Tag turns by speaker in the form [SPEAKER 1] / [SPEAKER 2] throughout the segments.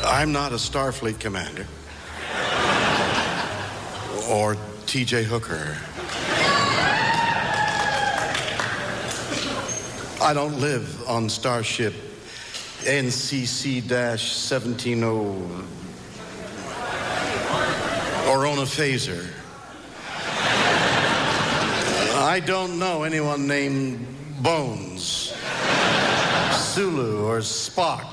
[SPEAKER 1] I'm not a Starfleet commander. Or T.J. Hooker. I don't live on Starship NCC-170 or on a phaser. I don't know anyone named Bones, Sulu, or Spock.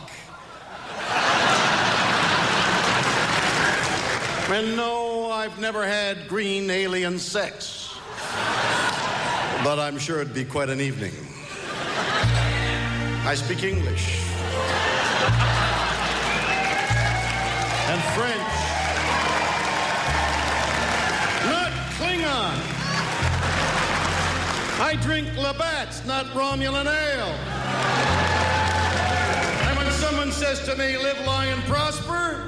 [SPEAKER 1] And no, I've never had green alien sex. But I'm sure it'd be quite an evening. I speak English. And French. Not Klingon. I drink Labatt's, not Romulan ale. And when someone says to me, live, long, and prosper,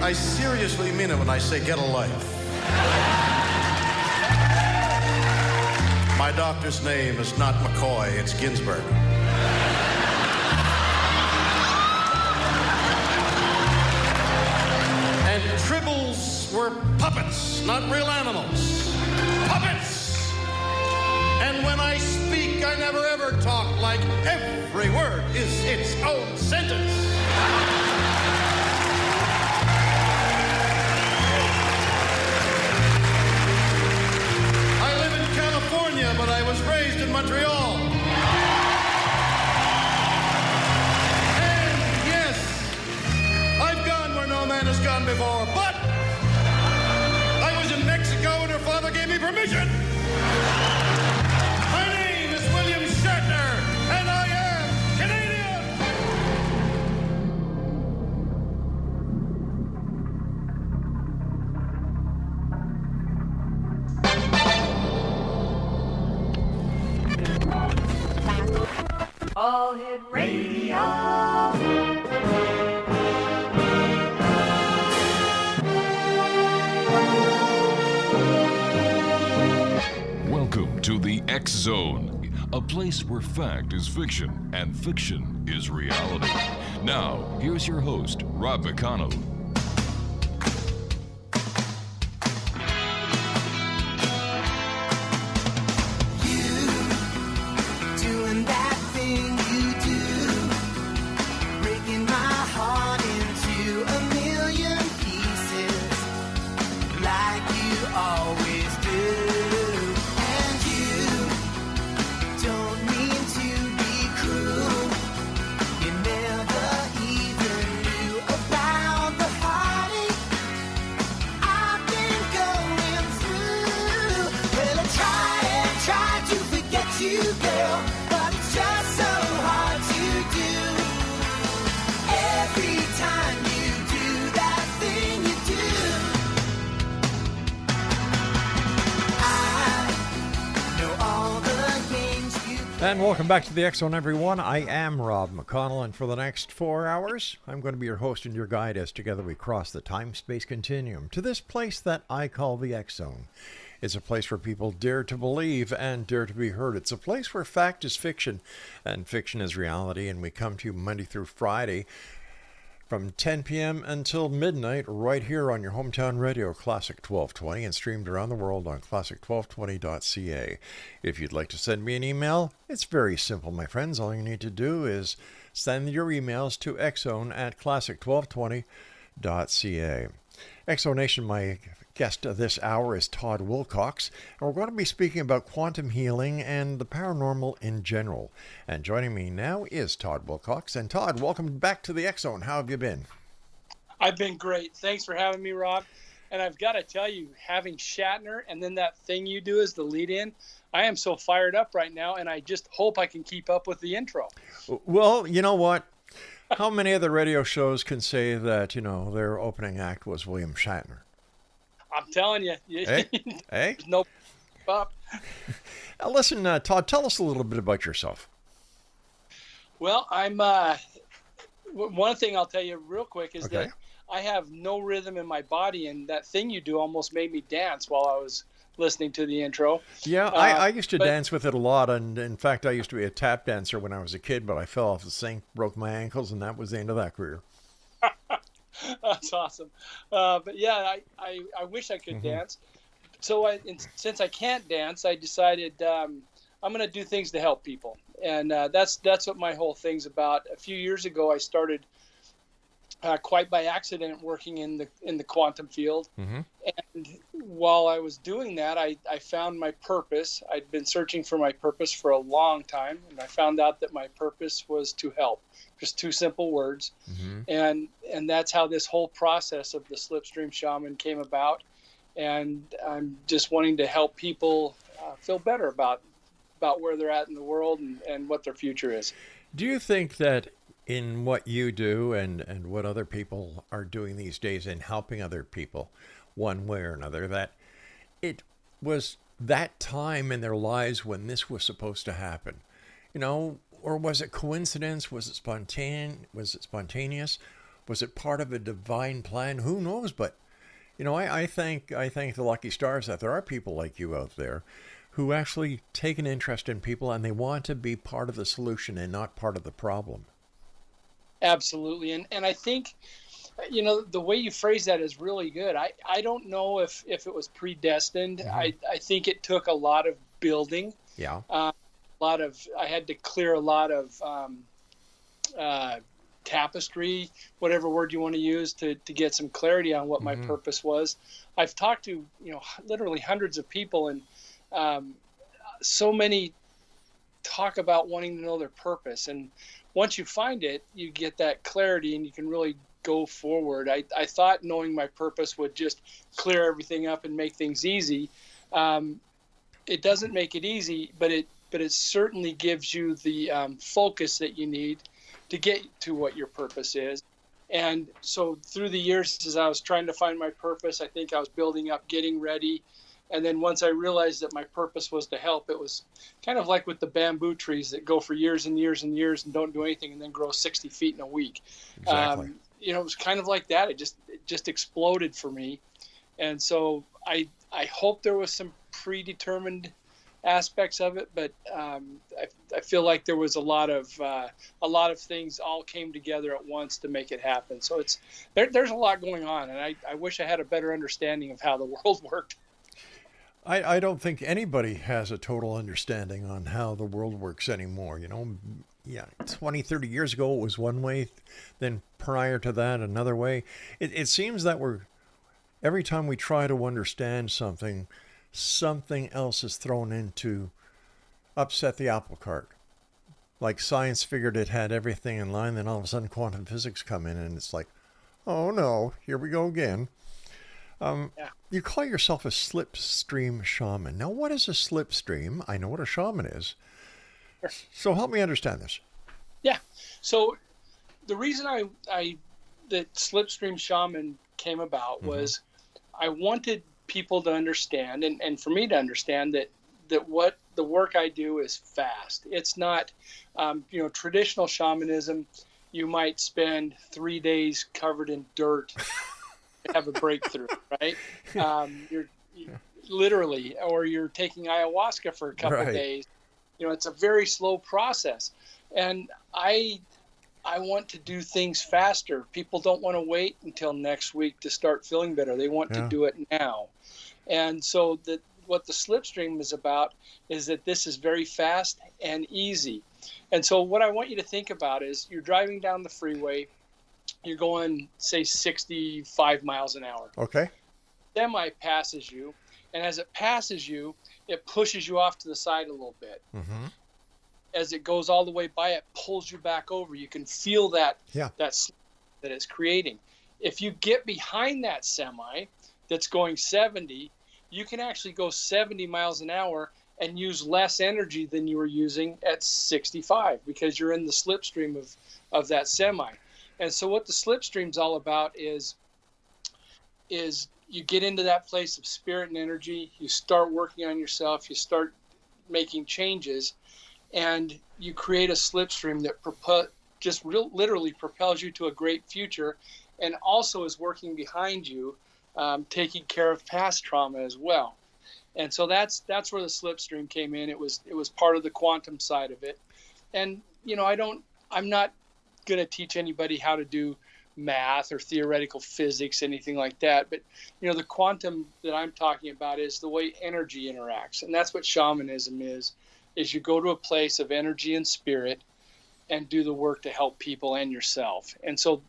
[SPEAKER 1] I seriously mean it when I say get a life. My doctor's name is not McCoy, it's Ginsburg. And tribbles were puppets, not real animals. Puppets! And when I speak, I never ever talk like every word is its own sentence. California, but I was raised in Montreal. And yes, I've gone where no man has gone before, but I was in Mexico and her father gave me permission. My name is William Shatner, and I am Canadian.
[SPEAKER 2] All Hit Radio.
[SPEAKER 3] Welcome to the X Zone, a place where fact is fiction and fiction is reality. Now, here's your host, Rob McConnell.
[SPEAKER 4] And welcome back to the X Zone, everyone. I am Rob McConnell, and for the next 4 hours, I'm going to be your host and your guide as together we cross the time-space continuum to this place that I call the X Zone. It's a place where people dare to believe and dare to be heard. It's a place where fact is fiction and fiction is reality, and we come to you Monday through Friday from 10 p.m. until midnight right here on your hometown radio, Classic 1220, and streamed around the world on classic1220.ca. If you'd like to send me an email, it's very simple, my friends. All you need to do is send your emails to xzone@classic1220.ca. Exonation, my guest this hour is Todd Wilcox, and we're going to be speaking about quantum healing and the paranormal in general. And joining me now is Todd Wilcox. And Todd, welcome back to the X Zone. How have you been?
[SPEAKER 5] I've been great. Thanks for having me, Rob. And I've got to tell you, having Shatner and then that thing you do as the lead-in, I am so fired up right now, and I just hope I can keep up with the intro.
[SPEAKER 4] Well, you know what? How many other radio shows can say that, their opening act was William Shatner?
[SPEAKER 5] I'm telling you.
[SPEAKER 4] Hey?
[SPEAKER 5] There's no up.
[SPEAKER 4] Now listen, Todd, tell us a little bit about yourself.
[SPEAKER 5] Well, I'm one thing I'll tell you real quick is that I have no rhythm in my body, and that thing you do almost made me dance while I was listening to the intro.
[SPEAKER 4] Yeah, I used to dance with it a lot, and in fact, I used to be a tap dancer when I was a kid, but I fell off the sink, broke my ankles, and that was the end of that career.
[SPEAKER 5] That's awesome. But yeah, I wish I could dance. So since I can't dance, I decided I'm going to do things to help people. And that's what my whole thing's about. A few years ago, I started quite by accident working in the quantum field. And while I was doing that, I found my purpose. I'd been searching for my purpose for a long time, and I found out that my purpose was to help. Just two simple words. And that's how this whole process of the Slipstream Shaman came about. And I'm just wanting to help people feel better about where they're at in the world and what their future is.
[SPEAKER 4] Do you think that in what you do and what other people are doing these days in helping other people one way or another, that it was that time in their lives when this was supposed to happen? Or was it coincidence? Was it spontaneous? Was it part of a divine plan? Who knows? But I thank the lucky stars that there are people like you out there who actually take an interest in people and they want to be part of the solution and not part of the problem.
[SPEAKER 5] Absolutely. And I think, the way you phrase that is really good. I don't know if it was predestined. I think it took a lot of building.
[SPEAKER 4] Yeah.
[SPEAKER 5] I had to clear a lot of tapestry, whatever word you want to use, to get some clarity on what my purpose was. I've talked to, literally hundreds of people, and so many talk about wanting to know their purpose. And once you find it, you get that clarity and you can really go forward. I thought knowing my purpose would just clear everything up and make things easy. It doesn't make it easy, but it certainly gives you the focus that you need to get to what your purpose is. And so through the years, as I was trying to find my purpose, I think I was building up, getting ready. And then once I realized that my purpose was to help, it was kind of like with the bamboo trees that go for years and years and years and don't do anything and then grow 60 feet in a week.
[SPEAKER 4] Exactly.
[SPEAKER 5] It was kind of like that. It just exploded for me. And so I hope there was some predetermined aspects of it, but I feel like there was a lot of things all came together at once to make it happen. So there's a lot going on, and I wish I had a better understanding of how the world worked.
[SPEAKER 4] I don't think anybody has a total understanding on how the world works anymore. 20, 30 years ago it was one way, then prior to that another way. It seems that every time we try to understand something else is thrown in to upset the apple cart. Like science figured it had everything in line, then all of a sudden quantum physics come in and it's like, oh no, here we go again. You call yourself a slipstream shaman. Now, what is a slipstream? I know what a shaman is. So help me understand this.
[SPEAKER 5] Yeah. So the reason that Slipstream Shaman came about was I wanted people to understand and for me to understand that what the work I do is fast. It's not, traditional shamanism. You might spend 3 days covered in dirt to have a breakthrough, right? You're literally, or you're taking ayahuasca for a couple of days. It's a very slow process. And I want to do things faster. People don't want to wait until next week to start feeling better. They want to do it now. And so what the Slipstream is about is that this is very fast and easy. And so what I want you to think about is you're driving down the freeway. You're going, say, 65 miles an hour.
[SPEAKER 4] Okay.
[SPEAKER 5] Semi passes you. And as it passes you, it pushes you off to the side a little bit. As it goes all the way by, it pulls you back over. You can feel that that it's creating. If you get behind that semi that's going 70, you can actually go 70 miles an hour and use less energy than you were using at 65 because you're in the slipstream of that semi. And so what the slipstream's all about is you get into that place of spirit and energy, you start working on yourself, you start making changes, and you create a slipstream that literally propels you to a great future and also is working behind you, taking care of past trauma as well. And so that's where the slipstream came in. It was part of the quantum side of it. And I'm not going to teach anybody how to do math or theoretical physics, anything like that. But, the quantum that I'm talking about is the way energy interacts. And that's what shamanism is you go to a place of energy and spirit and do the work to help people and yourself. And so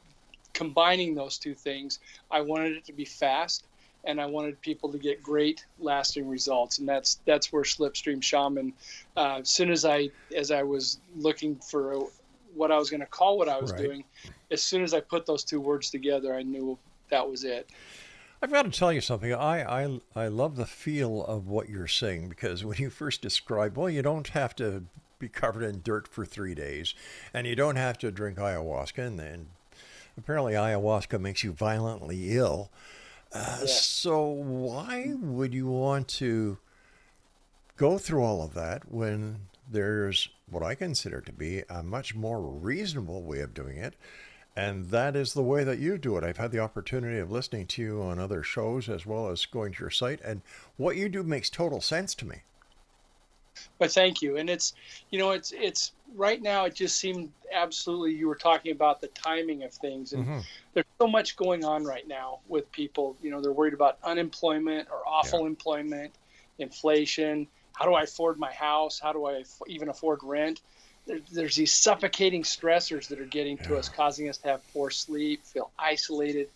[SPEAKER 5] combining those two things, I wanted it to be fast, and I wanted people to get great lasting results. And that's where Slipstream Shaman, as soon as I was looking for what I was going to call what I was doing, as soon as I put those two words together, I knew that was it.
[SPEAKER 4] I've got to tell you something. I love the feel of what you're saying, because when you first described, well, you don't have to be covered in dirt for 3 days, and you don't have to drink ayahuasca, and then apparently ayahuasca makes you violently ill. So why would you want to go through all of that when there's what I consider to be a much more reasonable way of doing it? And that is the way that you do it. I've had the opportunity of listening to you on other shows as well as going to your site, and what you do makes total sense to me.
[SPEAKER 5] But thank you. And it's right now, it just seemed absolutely, you were talking about the timing of things, and there's so much going on right now with people. They're worried about unemployment or awful employment, inflation. How do I afford my house? How do I even afford rent? There's these suffocating stressors that are getting to us, causing us to have poor sleep, feel isolated,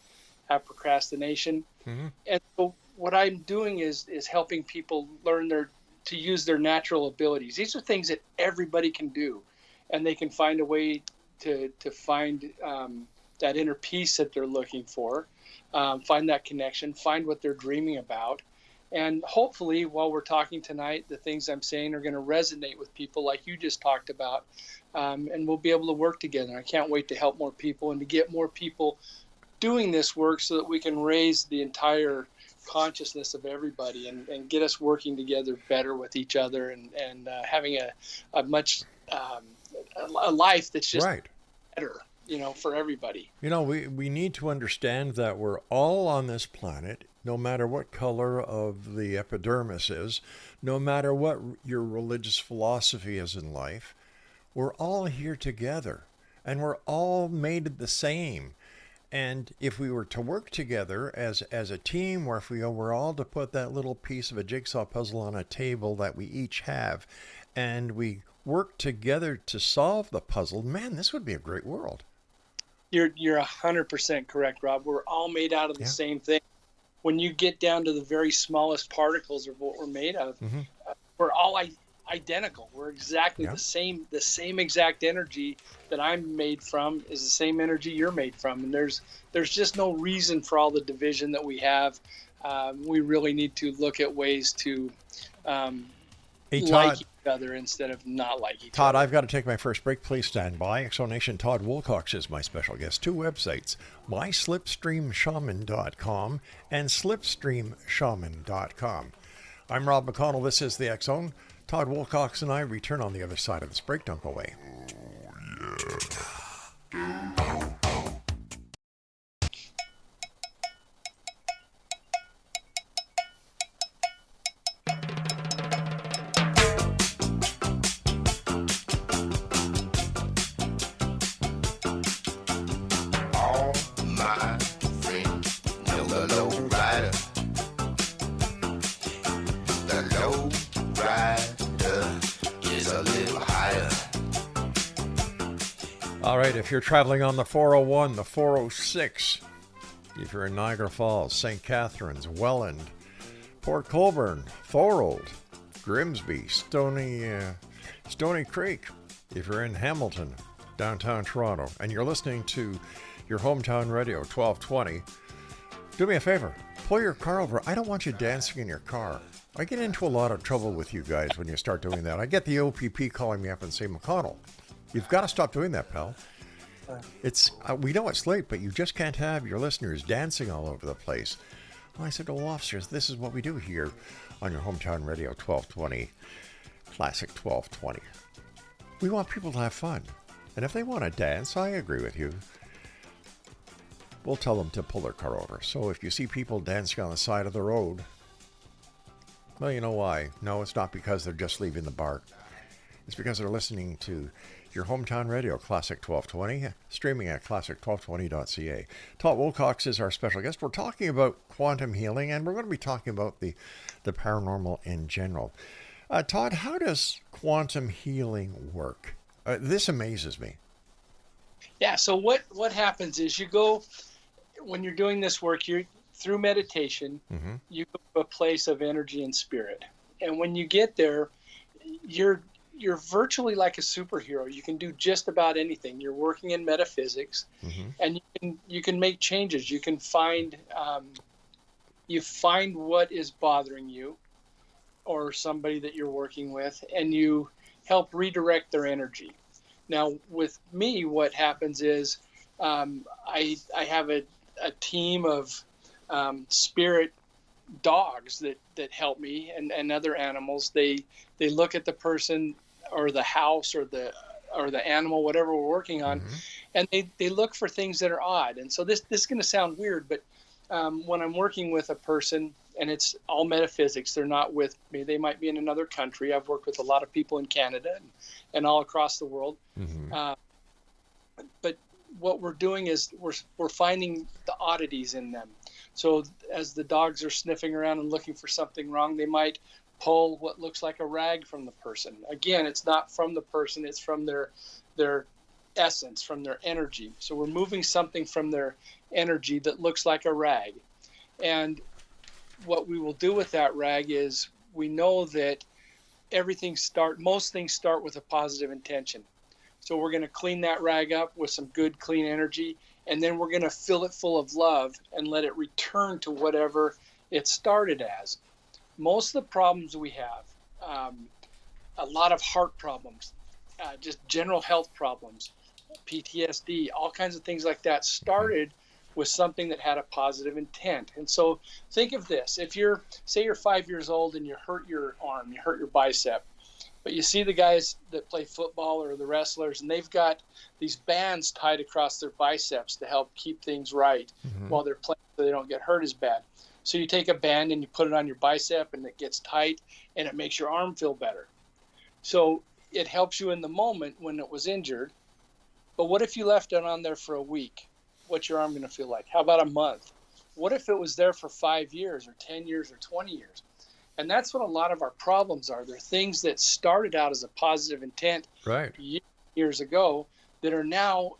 [SPEAKER 5] have procrastination. And so what I'm doing is helping people learn to use their natural abilities. These are things that everybody can do, and they can find a way to find that inner peace that they're looking for, find that connection, find what they're dreaming about. And hopefully, while we're talking tonight, the things I'm saying are going to resonate with people like you just talked about, and we'll be able to work together. I can't wait to help more people and to get more people doing this work so that we can raise the entire consciousness of everybody and get us working together better with each other and having a much a life that's just better, for everybody.
[SPEAKER 4] We need to understand that we're all on this planet, no matter what color of the epidermis is, no matter what your religious philosophy is in life, we're all here together, and we're all made the same. And if we were to work together as a team, or if we were all to put that little piece of a jigsaw puzzle on a table that we each have, and we work together to solve the puzzle, man, this would be a great world.
[SPEAKER 5] You're 100% correct, Rob. We're all made out of the same thing. When you get down to the very smallest particles of what we're made of, we're all identical. We're exactly the same exact energy that I'm made from is the same energy you're made from. And there's just no reason for all the division that we have. We really need to look at ways to like each other instead of not like each other.
[SPEAKER 4] Todd, I've got to take my first break. Please stand by. Exonation Todd Wilcox is my special guest. 2 websites, myslipstreamshaman.com and slipstreamshaman.com. I'm Rob McConnell. This is the X-Zone. Todd Wilcox and I return on the other side of this break. Don't go away. All right, if you're traveling on the 401, the 406, if you're in Niagara Falls, St. Catharines, Welland, Port Colborne, Thorold, Grimsby, Stony Creek, if you're in Hamilton, downtown Toronto, and you're listening to your hometown radio, 1220, do me a favor, pull your car over. I don't want you dancing in your car. I get into a lot of trouble with you guys when you start doing that. I get the OPP calling me up and say, McConnell, you've got to stop doing that, pal. We know it's late, but you just can't have your listeners dancing all over the place. Well, I said, well, officers, this is what we do here on your hometown radio, 1220, Classic 1220. We want people to have fun. And if they want to dance, I agree with you. We'll tell them to pull their car over. So if you see people dancing on the side of the road, well, you know why. No, it's not because they're just leaving the bar. It's because they're listening to your hometown radio, Classic 1220, streaming at classic1220.ca. Todd Wilcox is our special guest. We're talking about quantum healing, and we're going to be talking about the paranormal in general. Todd, how does quantum healing work? This amazes me.
[SPEAKER 5] Yeah, so what happens is you go, when you're doing this work, you're through meditation, you go to a place of energy and spirit. And when you get there, you're virtually like a superhero. You can do just about anything. You're working in metaphysics, and you can make changes. You can find what is bothering you, or somebody that you're working with, and you help redirect their energy. Now, with me, what happens is I have a team of spirit dogs that help me, and other animals. They look at the person or the house or the animal, whatever we're working on, and they look for things that are odd. And so this is going to sound weird, but when I'm working with a person, and it's all metaphysics, they're not with me. They might be in another country. I've worked with a lot of people in Canada and all across the world. But what we're doing is we're finding the oddities in them. So as the dogs are sniffing around and looking for something wrong, they might pull what looks like a rag from the person. Again, it's not from the person, it's from their essence, from their energy. So we're moving something from their energy that looks like a rag. And what we will do with that rag is, we know that most things start with a positive intention. So we're going to clean that rag up with some good, clean energy, and then we're going to fill it full of love and let it return to whatever it started as. Most of the problems we have, a lot of heart problems, just general health problems, PTSD, all kinds of things like that, started with something that had a positive intent. And so think of this. If you're 5 years old and you hurt your arm, you hurt your bicep, but you see the guys that play football or the wrestlers, and they've got these bands tied across their biceps to help keep things right while they're playing, so they don't get hurt as bad. So you take a band and you put it on your bicep, and it gets tight, and it makes your arm feel better. So it helps you in the moment when it was injured. But what if you left it on there for a week? What's your arm going to feel like? How about a month? What if it was there for 5 years or 10 years or 20 years? And that's what a lot of our problems are. They're things that started out as a positive intent years ago that are now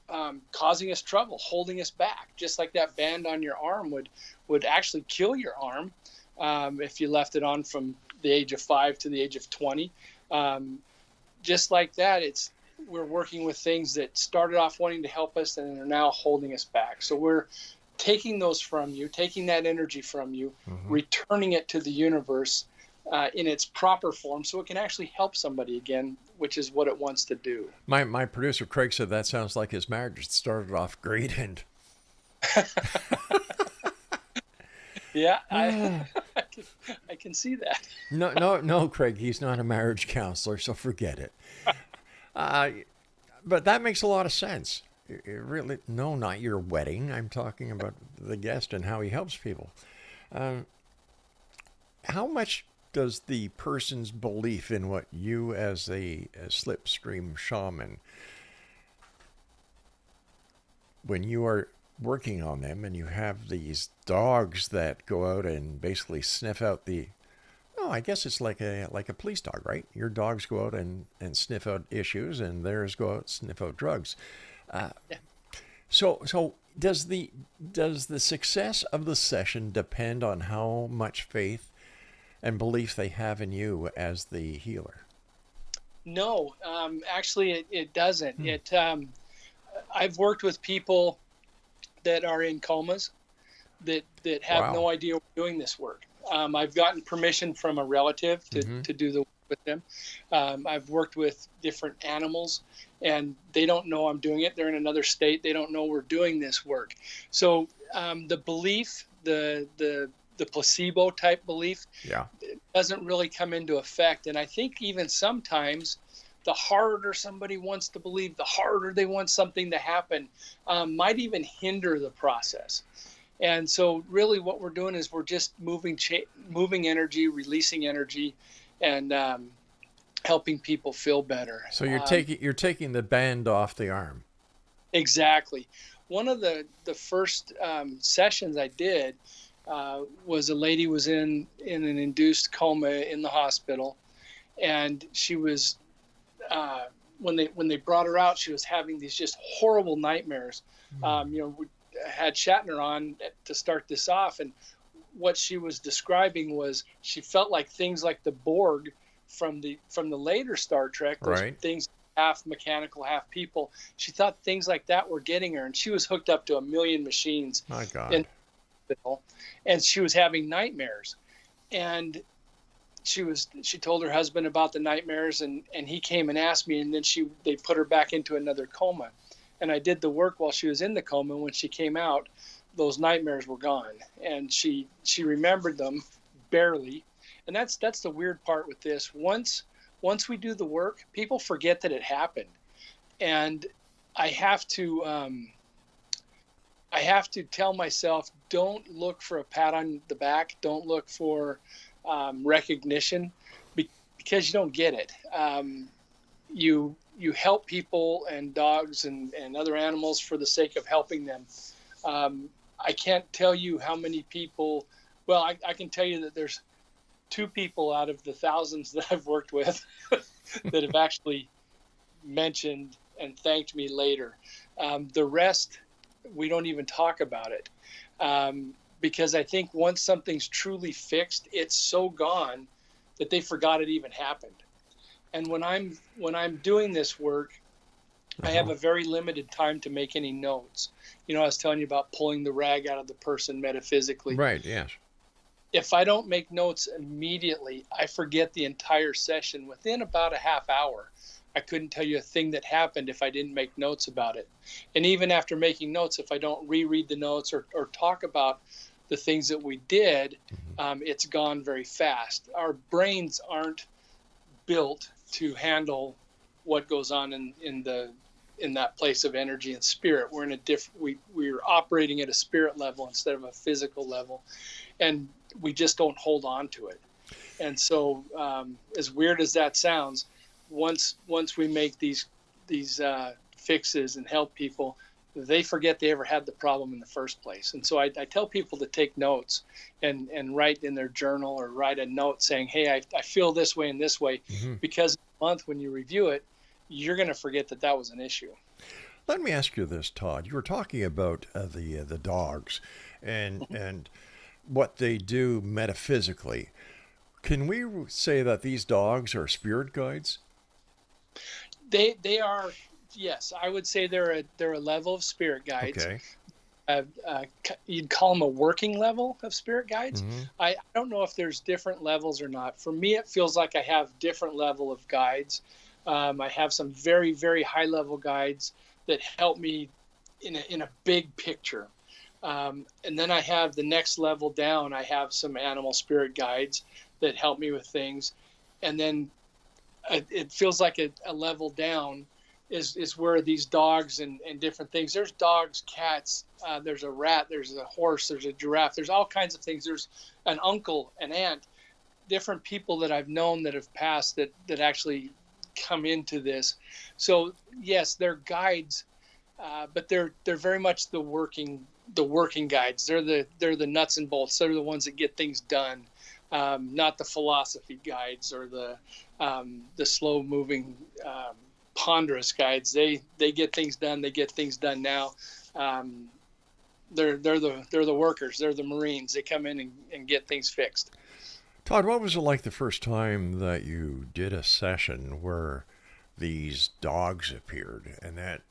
[SPEAKER 5] causing us trouble, holding us back. Just like that band on your arm would actually kill your arm if you left it on from the age of 5 to the age of 20. Just like that, we're working with things that started off wanting to help us and are now holding us back. So we're taking those from you, taking that energy from you, returning it to the universe in its proper form so it can actually help somebody again, which is what it wants to do.
[SPEAKER 4] My producer, Craig, said that sounds like his marriage. It started off great and...
[SPEAKER 5] Yeah, I can see that.
[SPEAKER 4] No, Craig, he's not a marriage counselor, so forget it. But that makes a lot of sense. Really, no, not your wedding. I'm talking about the guest and how he helps people. How much does the person's belief in what you as a Slipstream shaman, when you are working on them and you have these dogs that go out and basically sniff out I guess it's like a police dog, right? Your dogs go out and sniff out issues, and theirs go out and sniff out drugs. So does the success of the session depend on how much faith and belief they have in you as the healer?
[SPEAKER 5] No, actually it doesn't. I've worked with people that are in comas that have no idea we're doing this work. I've gotten permission from a relative to do the work with them. I've worked with different animals, and they don't know I'm doing it. They're in another state. They don't know we're doing this work. So the belief, the placebo type belief, doesn't really come into effect. And I think even sometimes the harder somebody wants to believe, the harder they want something to happen, might even hinder the process. And so really what we're doing is we're just moving energy, releasing energy, and helping people feel better.
[SPEAKER 4] So you're taking the band off the arm.
[SPEAKER 5] Exactly. One of the first sessions I did was a lady was in an induced coma in the hospital, and she was when they brought her out, she was having these just horrible nightmares. We had Shatner on to start this off, and what she was describing was she felt like things like the Borg from the later Star Trek, those things half mechanical, half people. She thought things like that were getting her, and she was hooked up to a million machines.
[SPEAKER 4] My God.
[SPEAKER 5] And she was having nightmares, and she told her husband about the nightmares, and he came and asked me, and then they put her back into another coma, and I did the work while she was in the coma. When she came out, those nightmares were gone, and she remembered them barely. And that's the weird part with this. Once we do the work, people forget that it happened, and I have to tell myself, don't look for a pat on the back, don't look for recognition, because you don't get it. You help people and dogs and other animals for the sake of helping them. I can't tell you how many people. Well, I can tell you that there's 2 people out of the thousands that I've worked with that have actually mentioned and thanked me later. The rest, we don't even talk about it, because I think once something's truly fixed, it's so gone that they forgot it even happened. And when I'm doing this work, I have a very limited time to make any notes. I was telling you about pulling the rag out of the person metaphysically.
[SPEAKER 4] Right, yes.
[SPEAKER 5] If I don't make notes immediately, I forget the entire session within about a half hour. I couldn't tell you a thing that happened if I didn't make notes about it. And even after making notes, if I don't reread the notes or talk about the things that we did, it's gone very fast. Our brains aren't built to handle what goes on in that place of energy and spirit. We're in a we're operating at a spirit level instead of a physical level, and we just don't hold on to it. And so, as weird as that sounds, once we make these fixes and help people, they forget they ever had the problem in the first place. And so I tell people to take notes and write in their journal or write a note saying, hey, I feel this way and this way, because in a month when you review it, you're going to forget that was an issue.
[SPEAKER 4] Let me ask you this, Todd. You were talking about the dogs and what they do metaphysically. Can we say that these dogs are spirit guides?
[SPEAKER 5] They are, yes. I would say they're a level of spirit guides.
[SPEAKER 4] Okay.
[SPEAKER 5] You'd call them a working level of spirit guides. I don't know if there's different levels or not. For me, it feels like I have different level of guides. I have some very, very high level guides that help me in a big picture. And then I have the next level down. I have some animal spirit guides that help me with things. And then it feels like a level down is where these dogs and different things. There's dogs, cats, there's a rat, there's a horse, there's a giraffe, there's all kinds of things. There's an uncle, an aunt, different people that I've known that have passed that actually come into this. So yes, they're guides, but they're very much the working guides. They're the nuts and bolts. They're the ones that get things done, not the philosophy guides or the slow moving ponderous guides. They get things done. They get things done now. They're the workers. They're the Marines. They come in and get things fixed.
[SPEAKER 4] Todd, what was it like the first time that you did a session where these dogs appeared and that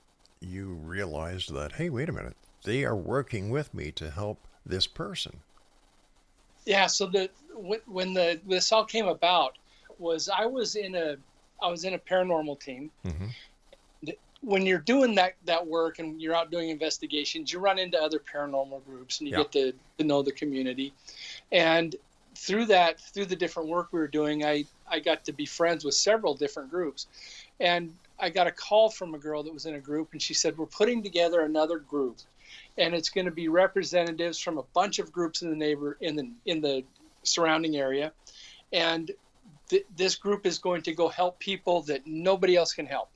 [SPEAKER 4] you realized that, hey, wait a minute, they are working with me to help this person?
[SPEAKER 5] Yeah. So when this all came about was I was in a paranormal team. When you're doing that work and you're out doing investigations, you run into other paranormal groups and you get to know the community. And through the different work we were doing, I got to be friends with several different groups. And I got a call from a girl that was in a group, and she said, we're putting together another group, and it's going to be representatives from a bunch of groups in the surrounding area. And this group is going to go help people that nobody else can help.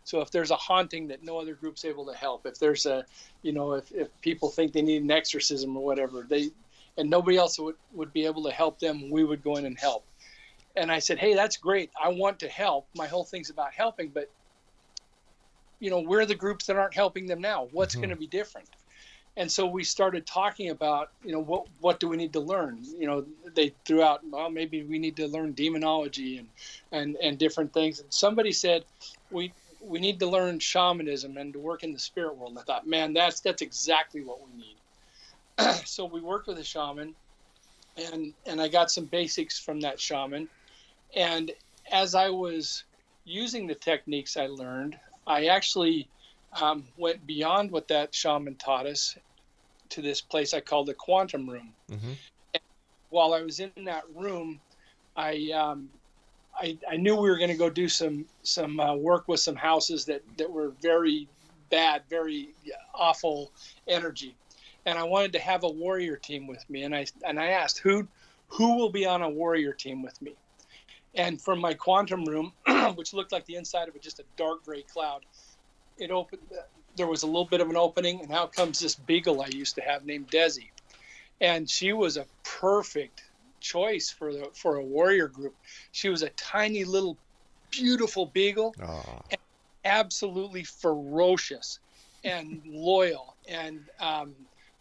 [SPEAKER 5] So if there's a haunting that no other group's able to help, if there's a, if people think they need an exorcism or whatever, and nobody else would be able to help them, we would go in and help. And I said, hey, that's great. I want to help. My whole thing's about helping, but we're the groups that aren't helping them now. What's going to be different? And so we started talking about, what do we need to learn? They threw out, well, maybe we need to learn demonology and different things. And somebody said, we need to learn shamanism and to work in the spirit world. And I thought, man, that's exactly what we need. So we worked with a shaman, and I got some basics from that shaman. And as I was using the techniques I learned, I actually went beyond what that shaman taught us to this place I call the quantum room. Mm-hmm. And while I was in that room, I knew we were going to go do some work with some houses that were very bad, very awful energy, and I wanted to have a warrior team with me. And I asked who will be on a warrior team with me. And from my quantum room, which looked like the inside of just a dark gray cloud, it opened. There was a little bit of an opening, and out comes this beagle I used to have named Desi, and she was a perfect choice for a warrior group. She was a tiny little beautiful beagle, and absolutely ferocious and loyal, and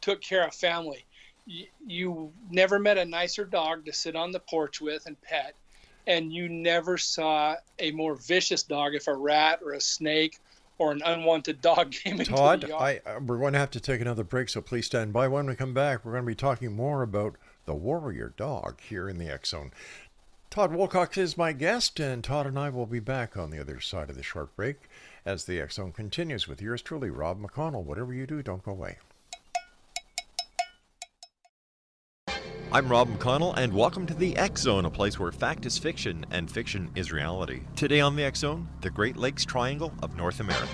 [SPEAKER 5] took care of family. You never met a nicer dog to sit on the porch with and pet, and you never saw a more vicious dog if a rat or a snake or an unwanted dog came into the yard.
[SPEAKER 4] Todd, we're going to have to take another break, so please stand by. When we come back, we're going to be talking more about the warrior dog here in the X Zone. Todd Wilcox is my guest, and Todd and I will be back on the other side of the short break as the X Zone continues with yours truly, Rob McConnell. Whatever you do, don't go away. I'm Rob McConnell, and welcome to the X Zone, a place where fact is fiction and fiction is reality. Today on the X Zone, the Great Lakes Triangle of North America.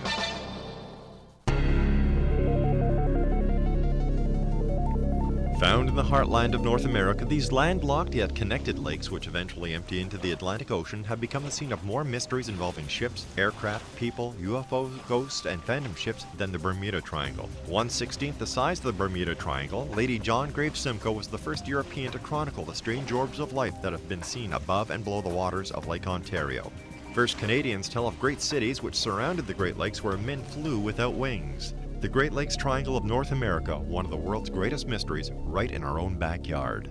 [SPEAKER 4] Found in the heartland of North America, these landlocked yet connected lakes, which eventually empty into the Atlantic Ocean, have become the scene of more mysteries involving ships, aircraft, people, UFOs, ghosts, and phantom ships than the Bermuda Triangle. 1/16th the size of the Bermuda Triangle, Lady John Graves Simcoe was the first European to chronicle the strange orbs of life that have been seen above and below the waters of Lake Ontario. First Canadians tell of great cities which surrounded the Great Lakes where men flew without wings. The Great Lakes Triangle of North America, one of the world's greatest mysteries, right in our own backyard.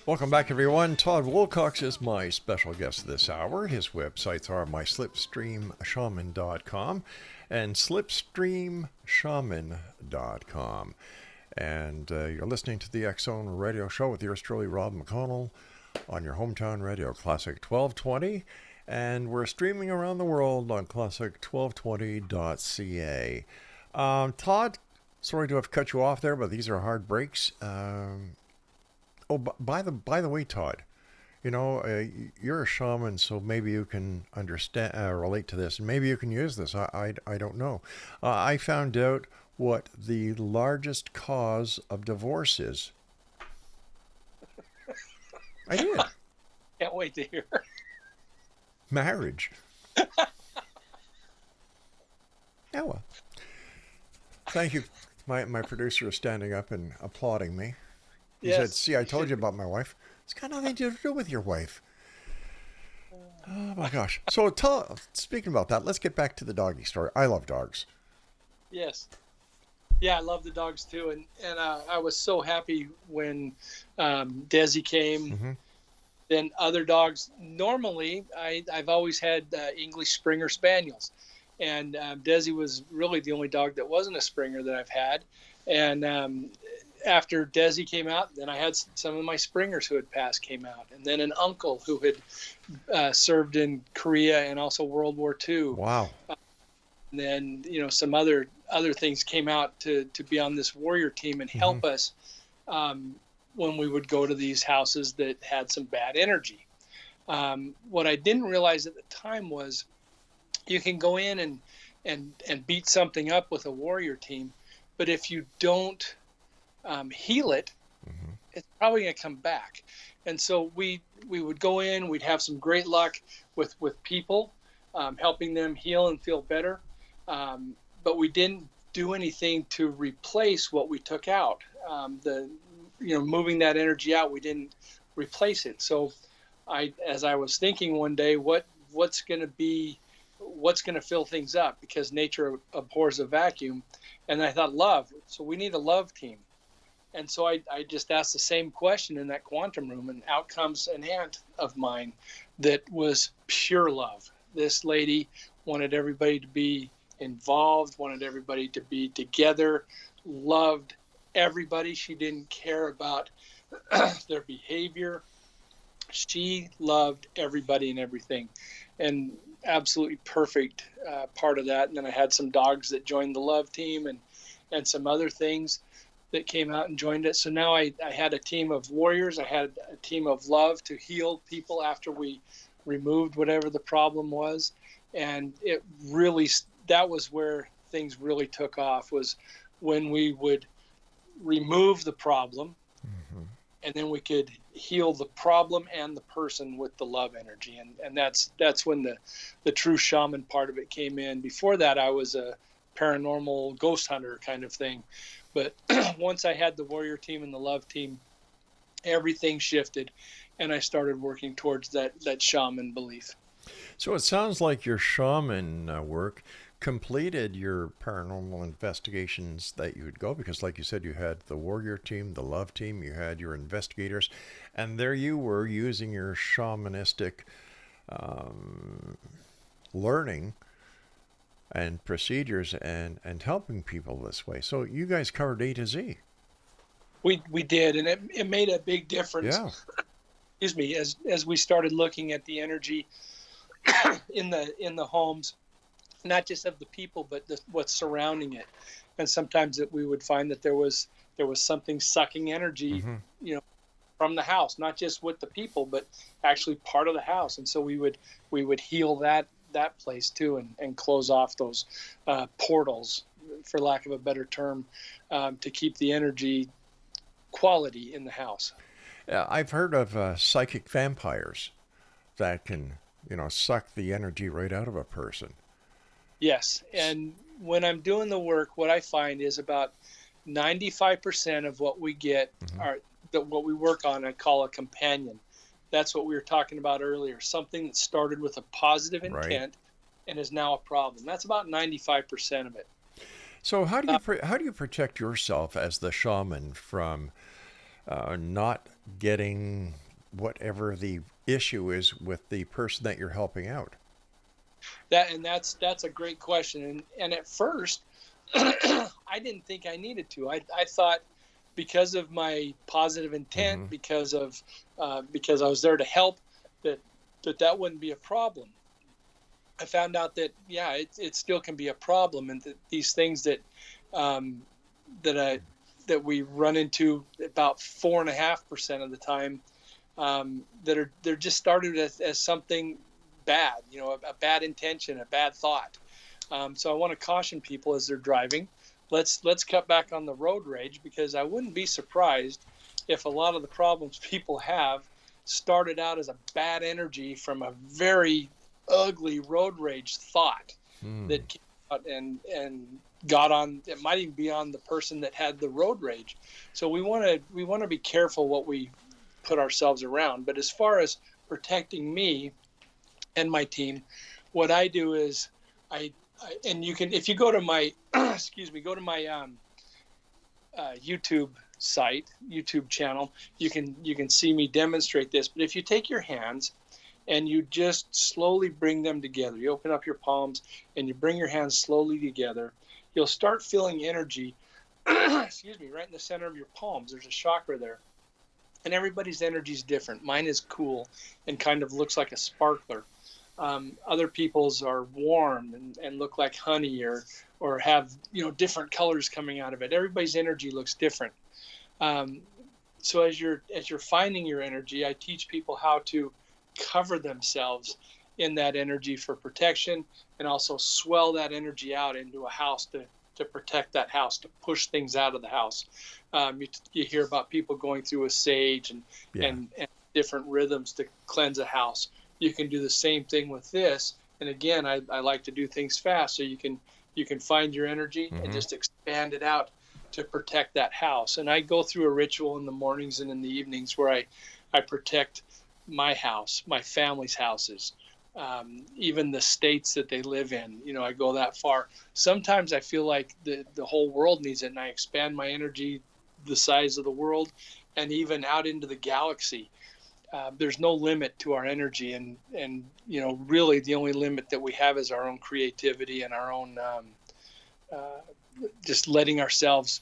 [SPEAKER 4] Welcome back, everyone. Todd Wilcox is my special guest this hour. His websites are myslipstreamshaman.com and slipstreamshaman.com. And you're listening to the X Zone Radio Show with yours truly, Rob McConnell, on your hometown radio, Classic 1220. And we're streaming around the world on classic1220.ca. Todd, sorry to have cut you off there, but these are hard breaks. Oh, by the way, Todd, you're a shaman, so maybe you can understand, relate to this, and maybe you can use this. I don't know. I found out what the largest cause of divorce is. I did.
[SPEAKER 5] Can't wait to hear.
[SPEAKER 4] Marriage. Yeah, well. Thank you. My producer is standing up and applauding me. He said, see, I told you about my wife. It's got nothing to do with your wife. Oh, my gosh. So speaking about that, let's get back to the doggy story. I love dogs.
[SPEAKER 5] Yes. Yeah, I love the dogs too, and I was so happy when Desi came.
[SPEAKER 4] Mm-hmm.
[SPEAKER 5] Then other dogs. Normally, I've always had English Springer Spaniels, and Desi was really the only dog that wasn't a Springer that I've had. And after Desi came out, then I had some of my Springers who had passed came out, and then an uncle who had served in Korea and also World War II.
[SPEAKER 4] Wow.
[SPEAKER 5] And then some other things came out to be on this warrior team and help us when we would go to these houses that had some bad energy. What I didn't realize at the time was you can go in and beat something up with a warrior team, but if you don't heal it, it's probably going to come back. And so we would go in, we'd have some great luck with people, helping them heal and feel better. But we didn't do anything to replace what we took out. Moving that energy out, we didn't replace it. So as I was thinking one day, what's going to fill things up, because nature abhors a vacuum. And I thought love. So we need a love team. And so I just asked the same question in that quantum room, and out comes an aunt of mine that was pure love. This lady wanted everybody to be involved, wanted everybody to be together, loved everybody. She didn't care about their behavior. She loved everybody and everything, and absolutely perfect part of that. And then I had some dogs that joined the love team, and some other things that came out and joined it. So now I had a team of warriors. I had a team of love to heal people after we removed whatever the problem was. And it really, that was where things really took off, was when we would remove the problem, and then we could heal the problem and the person with the love energy. And that's when the true shaman part of it came in. Before that, I was a paranormal ghost hunter kind of thing. But once I had the warrior team and the love team, everything shifted, and I started working towards that shaman belief.
[SPEAKER 4] So it sounds like your shaman work completed your paranormal investigations that you would go, because like you said, you had the warrior team, the love team, you had your investigators, and there you were using your shamanistic learning and procedures and helping people this way. So you guys covered A to Z.
[SPEAKER 5] We did, and it made a big difference.
[SPEAKER 4] Yeah.
[SPEAKER 5] Excuse me, as we started looking at the energy in the homes, not just of the people, but what's surrounding it. And sometimes we would find that there was something sucking energy, from the house, not just with the people, but actually part of the house. And so we would heal that place too, and close off those portals, for lack of a better term, to keep the energy quality in the house.
[SPEAKER 4] Yeah, I've heard of psychic vampires that can, suck the energy right out of a person.
[SPEAKER 5] Yes, and when I'm doing the work, what I find is about 95% of what we get what we work on, I call a companion. That's what we were talking about earlier. Something that started with a positive intent and is now a problem. That's about 95% of it.
[SPEAKER 4] So how do you protect yourself as the shaman from not getting whatever the issue is with the person that you're helping out?
[SPEAKER 5] That's a great question. And at first, I didn't think I needed to. I thought, because of my positive intent, because I was there to help, that wouldn't be a problem. I found out that it still can be a problem, and that these things that we run into about 4.5% of the time, they're just started as something bad, a bad intention, a bad thought. So I want to caution people as they're driving. Let's cut back on the road rage, because I wouldn't be surprised if a lot of the problems people have started out as a bad energy from a very ugly road rage thought that came out and got on. It might even be on the person that had the road rage. So we want to be careful what we put ourselves around. But as far as protecting me and my team, what I do is and you can, if you go to my go to my YouTube channel, you can see me demonstrate this. But if you take your hands and you just slowly bring them together, you open up your palms and you bring your hands slowly together, you'll start feeling energy, excuse me, right in the center of your palms. There's a chakra there. And everybody's energy is different. Mine is cool and kind of looks like a sparkler. Other people's are warm and look like honey or have, different colors coming out of it. Everybody's energy looks different. So as you're finding your energy, I teach people how to cover themselves in that energy for protection, and also swell that energy out into a house to protect that house, to push things out of the house. You hear about people going through a sage and different rhythms to cleanse a house. You can do the same thing with this. And again, I like to do things fast, so you can find your energy and just expand it out to protect that house. And I go through a ritual in the mornings and in the evenings where I protect my house, my family's houses, even the states that they live in. I go that far. Sometimes I feel like the whole world needs it, and I expand my energy the size of the world and even out into the galaxy. There's no limit to our energy, and really the only limit that we have is our own creativity and our own just letting ourselves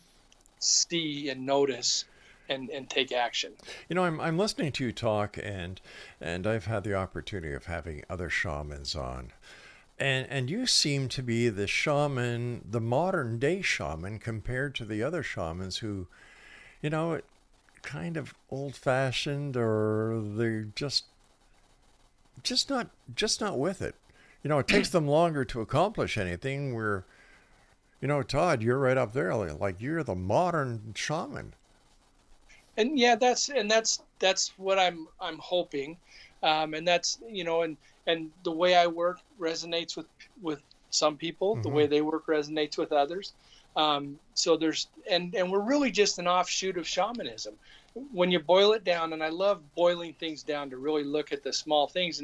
[SPEAKER 5] see and notice and take action.
[SPEAKER 4] I'm listening to you talk, and I've had the opportunity of having other shamans on, and you seem to be the shaman, the modern day shaman, compared to the other shamans who, kind of old fashioned, or they're just not with it. It takes them longer to accomplish anything. Where, Todd, you're right up there, like you're the modern shaman.
[SPEAKER 5] And yeah, that's what I'm hoping, and that's and the way I work resonates with some people. The way they work resonates with others. So there's and we're really just an offshoot of shamanism. When you boil it down, and I love boiling things down to really look at the small things,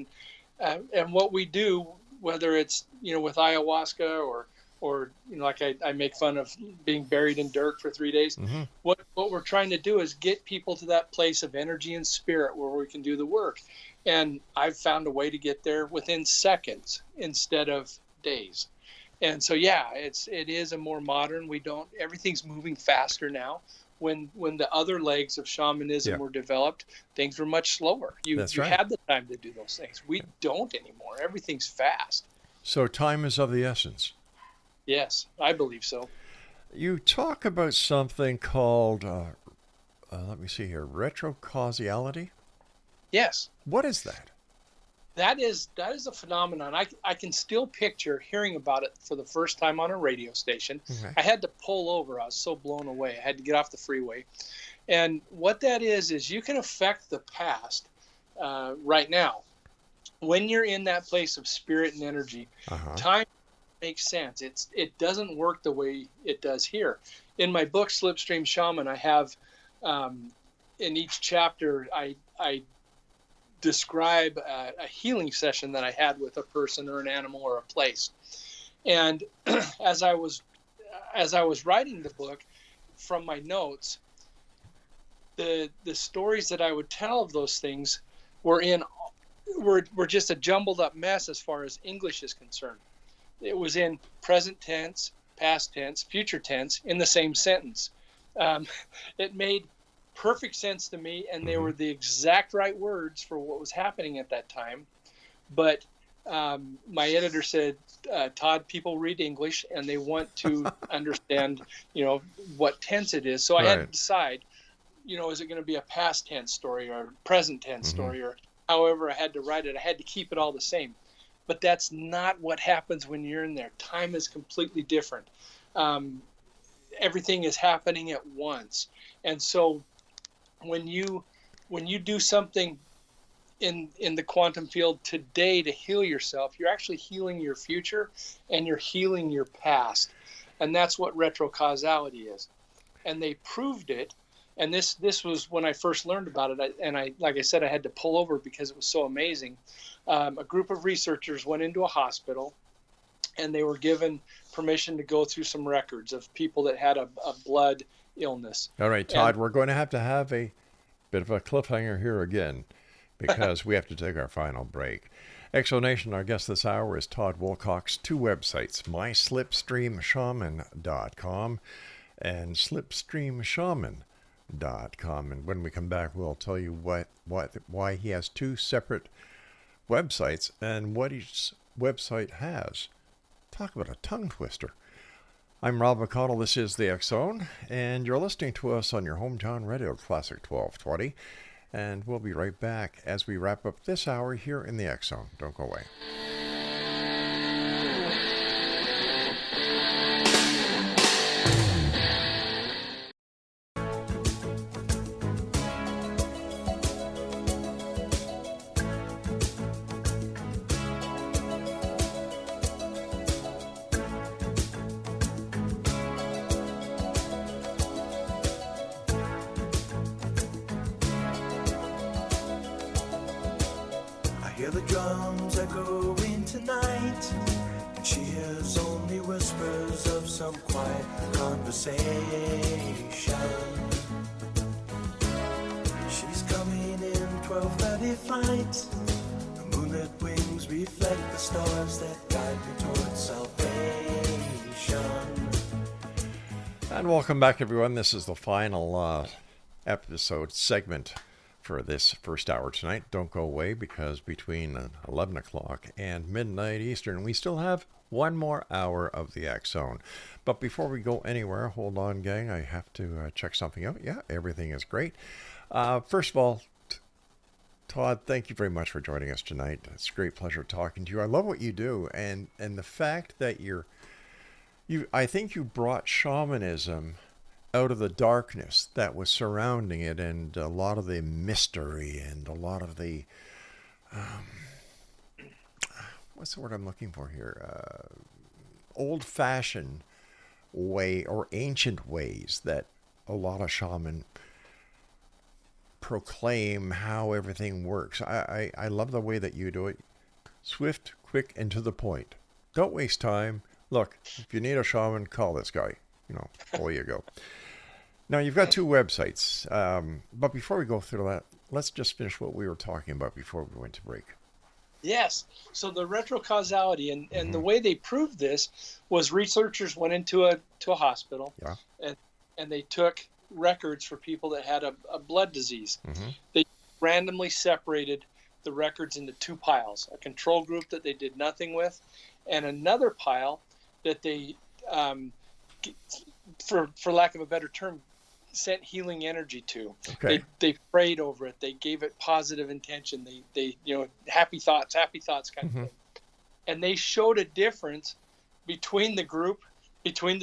[SPEAKER 5] and what we do, whether it's with ayahuasca or like I make fun of being buried in dirt for 3 days. What we're trying to do is get people to that place of energy and spirit where we can do the work. And I've found a way to get there within seconds instead of days. And so, yeah, it is a more modern, everything's moving faster now. When the other legs of shamanism were developed, things were much slower. You had the time to do those things. We don't anymore. Everything's fast.
[SPEAKER 4] So time is of the essence.
[SPEAKER 5] Yes, I believe so.
[SPEAKER 4] You talk about something called, let me see here, retrocausality?
[SPEAKER 5] Yes.
[SPEAKER 4] What is that?
[SPEAKER 5] That is a phenomenon. I can still picture hearing about it for the first time on a radio station. I had to pull over. I was so blown away. I had to get off the freeway. And what that is you can affect the past right now. When you're in that place of spirit and energy, time makes sense. It doesn't work the way it does here. In my book, Slipstream Shaman, I have in each chapter, I describe a healing session that I had with a person or an animal or a place. And as I was writing the book, from my notes, the stories that I would tell of those things were just a jumbled up mess as far as English is concerned. It was in present tense, past tense, future tense in the same sentence. It made perfect sense to me, and they were the exact right words for what was happening at that time. But my editor said, Todd, people read English and they want to understand, what tense it is. So I had to decide, is it going to be a past tense story or a present tense story, or however I had to write it. I had to keep it all the same. But that's not what happens when you're in there. Time is completely different. Everything is happening at once. And so when you do something in the quantum field today to heal yourself, you're actually healing your future and you're healing your past. And that's what retrocausality is. And they proved it. And this was when I first learned about it. Like I said, I had to pull over because it was so amazing. A group of researchers went into a hospital, and they were given permission to go through some records of people that had a blood illness.
[SPEAKER 4] All right, Todd, we're going to have a bit of a cliffhanger here again because we have to take our final break. Exonation, our guest this hour is Todd Wilcox. 2 websites, myslipstreamshaman.com and slipstreamshaman.com. And when we come back, we'll tell you why he has 2 separate websites and what each website has. Talk about a tongue twister. I'm Rob McConnell. This is the X Zone, and you're listening to us on your hometown radio, Classic 1220. And we'll be right back as we wrap up this hour here in the X Zone. Don't go away. And welcome back, everyone. This is the final episode segment for this first hour tonight. Don't go away, because between 11 o'clock and midnight Eastern, we still have one more hour of the X Zone. But before we go anywhere, hold on, gang. I have to check something out. Yeah, everything is great. First of all, Todd, thank you very much for joining us tonight. It's a great pleasure talking to you. I love what you do, and the fact that I think you brought shamanism out of the darkness that was surrounding it, and a lot of the mystery and a lot of the what's the word I'm looking for here? Old-fashioned way or ancient ways that a lot of shaman proclaim how everything works. I love the way that you do it. Swift, quick, and to the point. Don't waste time. Look, if you need a shaman, call this guy. Away you go. Now, you've got 2 websites. But before we go through that, let's just finish what we were talking about before we went to break.
[SPEAKER 5] Yes. So the retrocausality, and the way they proved this was researchers went into a hospital, and they took records for people that had a blood disease. They randomly separated the records into 2 piles, a control group that they did nothing with, and another pile that they, for lack of a better term, sent healing energy to.
[SPEAKER 4] Okay.
[SPEAKER 5] They prayed over it. They gave it positive intention. They happy thoughts kind of thing. And they showed a difference between the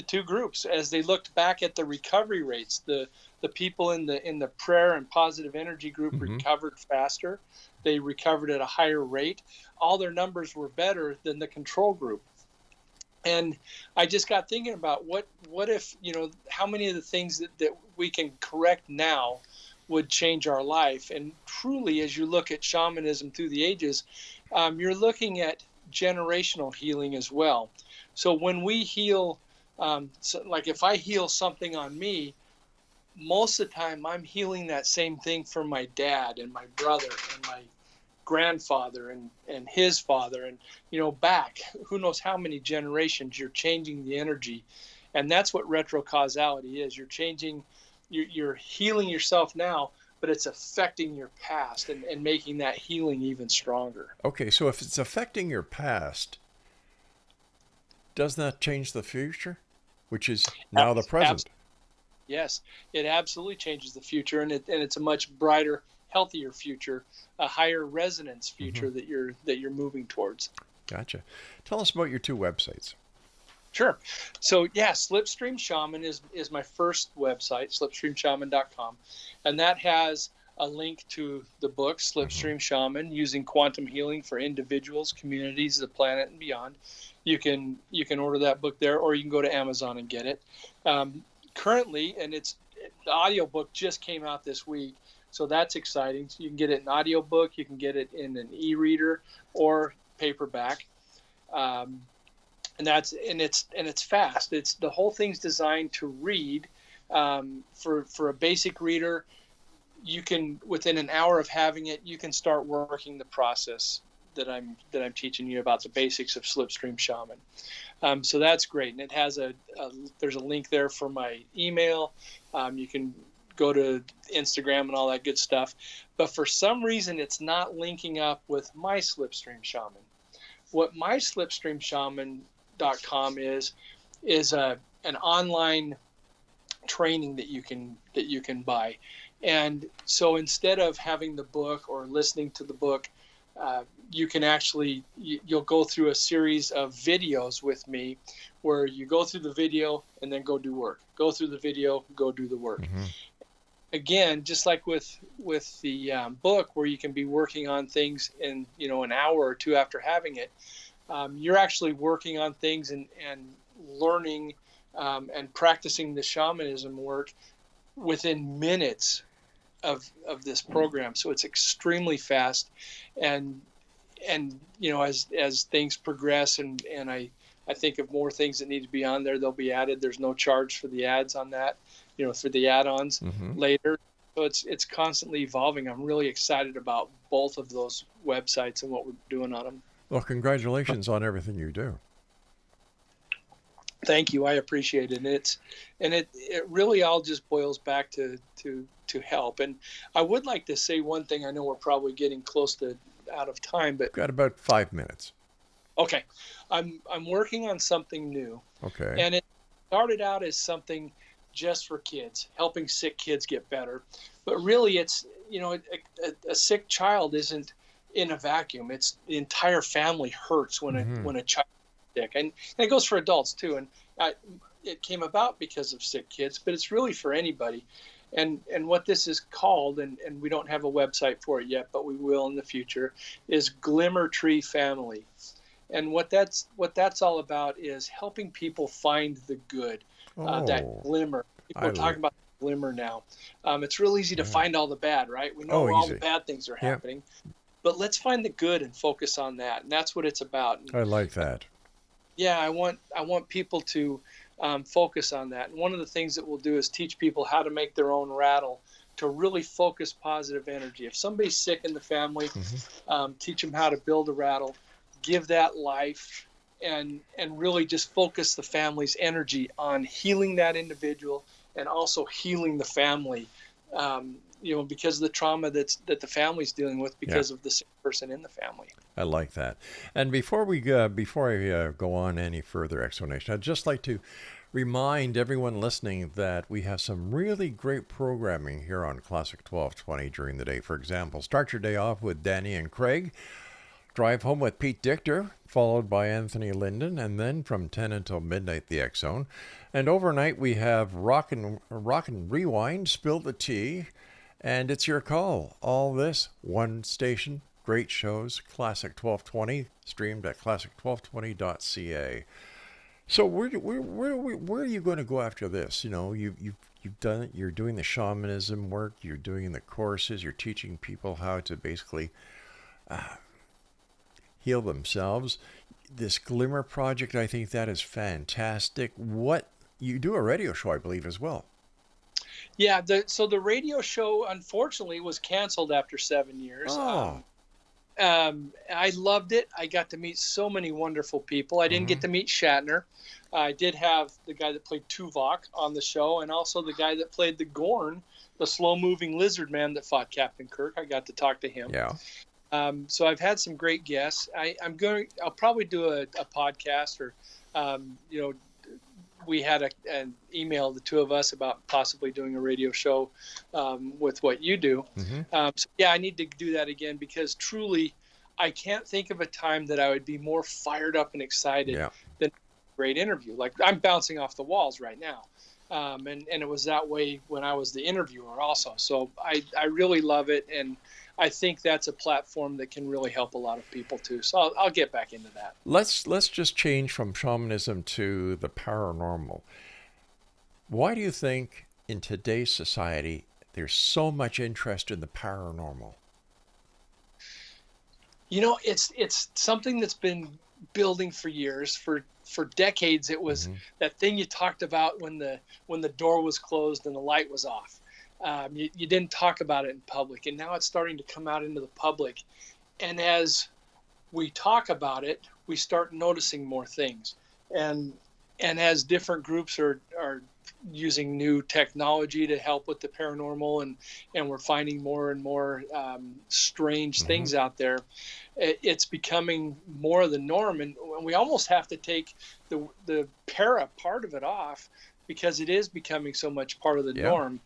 [SPEAKER 5] 2 groups as they looked back at the recovery rates. The people in the prayer and positive energy group recovered faster. They recovered at a higher rate. All their numbers were better than the control group. And I just got thinking about what if, how many of the things that we can correct now would change our life. And truly, as you look at shamanism through the ages, you're looking at generational healing as well. So when we heal, like if I heal something on me, most of the time I'm healing that same thing for my dad and my brother and my grandfather and his father, and back who knows how many generations. You're changing the energy, and that's what retrocausality is. You're changing, you're healing yourself now, but it's affecting your past and making that healing even stronger.
[SPEAKER 4] Okay, so if it's affecting your past, doesn't that change the future, which is now the present?
[SPEAKER 5] Yes, it absolutely changes the future, and it's a much brighter, healthier future, a higher resonance future that you're moving towards.
[SPEAKER 4] Gotcha. Tell us about your 2 websites.
[SPEAKER 5] Sure. So Slipstream Shaman is my first website, slipstreamshaman.com, and that has a link to the book Slipstream Shaman, using quantum healing for individuals, communities, the planet, and beyond. You can order that book there, or you can go to Amazon and get it. Currently, and the audiobook just came out this week, so that's exciting. So you can get it in audiobook, you can get it in an e-reader or paperback. And it's fast. The whole thing's designed to read For a basic reader, you can, within an hour of having it, you can start working the process that I'm teaching you about, the basics of Slipstream Shaman. So that's great, and it has there's a link there for my email. You can go to Instagram and all that good stuff. But for some reason, it's not linking up with my Slipstream Shaman. What my slipstreamshaman.com is an online training that you can buy. And so instead of having the book or listening to the book, you can actually, you'll go through a series of videos with me where you go through the video and then go do work. Go through the video, go do the work. Mm-hmm. Again, just like with the book, where you can be working on things in an hour or two after having it, you're actually working on things and learning and practicing the shamanism work within minutes of this program. So it's extremely fast, and as things progress and I think of more things that need to be on there, they'll be added. There's no charge for the ads on that, for the add-ons later. So it's constantly evolving. I'm really excited about both of those websites and what we're doing on them.
[SPEAKER 4] Well, congratulations on everything you do.
[SPEAKER 5] Thank you. I appreciate it. And it really all just boils back to help. And I would like to say one thing. I know we're probably getting close to out of time, but
[SPEAKER 4] got about 5 minutes.
[SPEAKER 5] Okay. I'm working on something new.
[SPEAKER 4] Okay.
[SPEAKER 5] And it started out as something just for kids, helping sick kids get better. But really it's, a sick child isn't in a vacuum. It's the entire family hurts when a child is sick. And it goes for adults too. And it came about because of sick kids, but it's really for anybody. And what this is called, and we don't have a website for it yet, but we will in the future, is Glimmer Tree Family. And what that's all about is helping people find the good, that glimmer. People are talking about glimmer now. It's real easy to find all the bad, right? We know all the bad things are happening, but let's find the good and focus on that. And that's what it's about. And
[SPEAKER 4] I like that.
[SPEAKER 5] Yeah, I want people to focus on that. And one of the things that we'll do is teach people how to make their own rattle to really focus positive energy. If somebody's sick in the family, teach them how to build a rattle, give that life, and really just focus the family's energy on healing that individual and also healing the family, because of the trauma that the family's dealing with because of the sick person in the family.
[SPEAKER 4] I like that. And before I go on any further explanation, I'd just like to remind everyone listening that we have some really great programming here on Classic 1220 during the day. For example, start your day off with Danny and Craig. Drive home with Pete Dichter, followed by Anthony Linden, and then from 10 until midnight, the X Zone. And overnight, we have Rock and Rewind, Spill the Tea, and It's Your Call. All this, one station, great shows, Classic 1220, streamed at classic1220.ca. So where are you going to go after this? You've done it. You're doing the shamanism work. You're doing the courses. You're teaching people how to basically heal themselves. This Glimmer Project, I think that is fantastic. What you do a radio show, I believe, as well.
[SPEAKER 5] Yeah. So the radio show, unfortunately, was canceled after 7 years.
[SPEAKER 4] Oh.
[SPEAKER 5] I loved it. I got to meet so many wonderful people. I didn't get to meet Shatner. I did have the guy that played Tuvok on the show, and also the guy that played the Gorn, the slow-moving lizard man that fought Captain Kirk. I got to talk to him.
[SPEAKER 4] Yeah.
[SPEAKER 5] So I've had some great guests. I'll probably do a podcast, or we had an email, the two of us, about possibly doing a radio show with what you do. So yeah, I need to do that again, because truly I can't think of a time that I would be more fired up and excited than a great interview. Like, I'm bouncing off the walls right now. And it was that way when I was the interviewer also. So I really love it. And I think that's a platform that can really help a lot of people too. So I'll get back into that.
[SPEAKER 4] Let's just change from shamanism to the paranormal. Why do you think in today's society there's so much interest in the paranormal?
[SPEAKER 5] It's something that's been building for years, for for decades, it was that thing you talked about when the door was closed and the light was off. You didn't talk about it in public, and now it's starting to come out into the public. And as we talk about it, we start noticing more things. And as different groups are using new technology to help with the paranormal, and we're finding more and more strange things out there, it's becoming more the norm. And we almost have to take the para part of it off, because it is becoming so much part of the norm.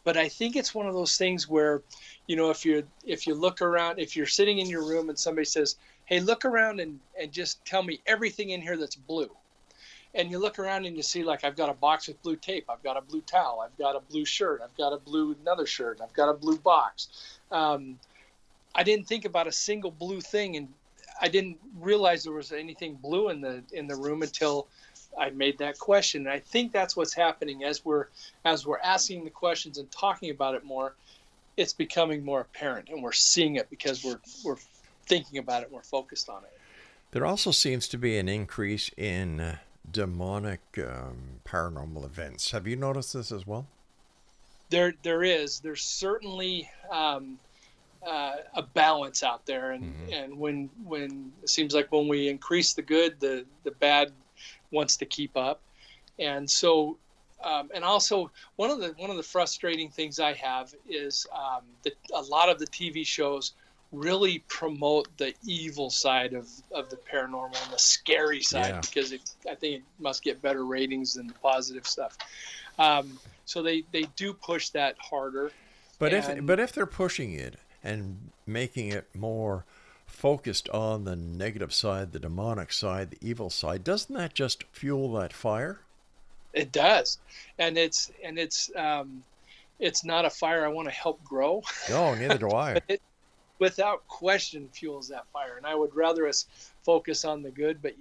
[SPEAKER 5] But I think it's one of those things where, if you look around, if you're sitting in your room and somebody says, hey, look around and just tell me everything in here that's blue. And you look around and you see, like, I've got a box with blue tape. I've got a blue towel. I've got a blue shirt. I've got another shirt. I've got a blue box. I didn't think about a single blue thing, and I didn't realize there was anything blue in the room until I made that question. And I think that's what's happening as we're asking the questions and talking about it more. It's becoming more apparent, and we're seeing it because we're thinking about it and we're focused on it.
[SPEAKER 4] There also seems to be an increase in demonic paranormal events. Have you noticed this as well?
[SPEAKER 5] There is. There's certainly a balance out there, and when it seems like when we increase the good, the bad wants to keep up. And so and also one of the frustrating things I have is that a lot of the TV shows really promote the evil side of the paranormal and the scary side, because I think it must get better ratings than the positive stuff. So they do push that harder. But
[SPEAKER 4] if they're pushing it and making it more focused on the negative side, the demonic side, the evil side, doesn't that just fuel that fire?
[SPEAKER 5] It does, and it's not a fire I want to help grow.
[SPEAKER 4] No, neither do I.
[SPEAKER 5] But it, without question, fuels that fire, and I would rather us focus on the good. But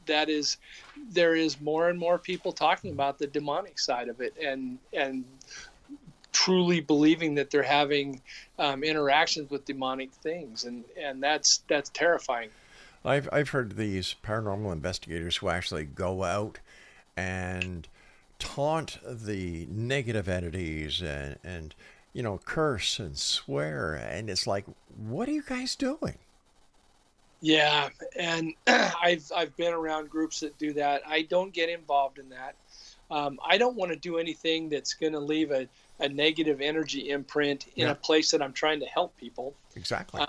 [SPEAKER 5] there is more and more people talking about the demonic side of it, and truly believing that they're having interactions with demonic things, and that's terrifying.
[SPEAKER 4] I've heard these paranormal investigators who actually go out and taunt the negative entities and curse and swear, and it's like, what are you guys doing?
[SPEAKER 5] Yeah, and I've been around groups that do that. I don't get involved in that. I don't want to do anything that's going to leave a negative energy imprint in a place that I'm trying to help people. Exactly.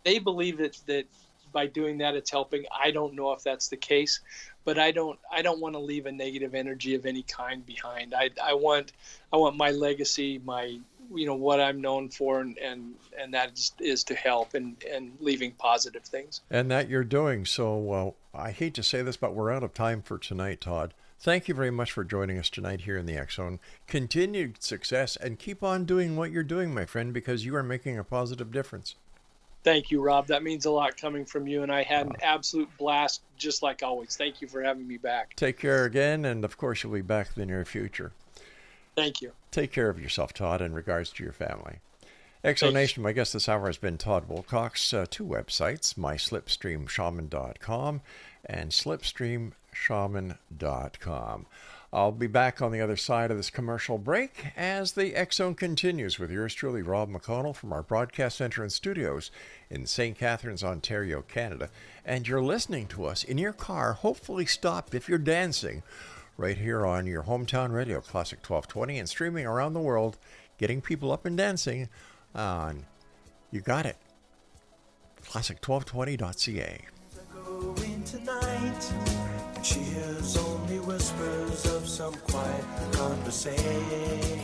[SPEAKER 5] They believe that by doing that it's helping. I don't know if that's the case, but I don't want to leave a negative energy of any kind behind. I want my legacy, my what I'm known for, and that is to help and leaving positive things. And that you're doing. So I hate to say this, but we're out of time for tonight, Todd. Thank you very much for joining us tonight here in the X Zone. Continued success, and keep on doing what you're doing, my friend, because you are making a positive difference. Thank you, Rob. That means a lot coming from you, and I had an absolute blast, just like always. Thank you for having me back. Take care again, and of course you'll be back in the near future. Thank you. Take care of yourself, Todd, in regards to your family. Exonation, my guest this hour has been Todd Wilcox. Two websites, myslipstreamshaman.com and slipstreamshaman.com. I'll be back on the other side of this commercial break as the X Zone continues with yours truly, Rob McConnell, from our broadcast center and studios in St. Catharines, Ontario, Canada. And you're listening to us in your car, hopefully stopped if you're dancing, right here on your hometown radio, Classic 1220, and streaming around the world, getting people up and dancing on, you got it, classic1220.ca. She hears only whispers of some quiet conversation.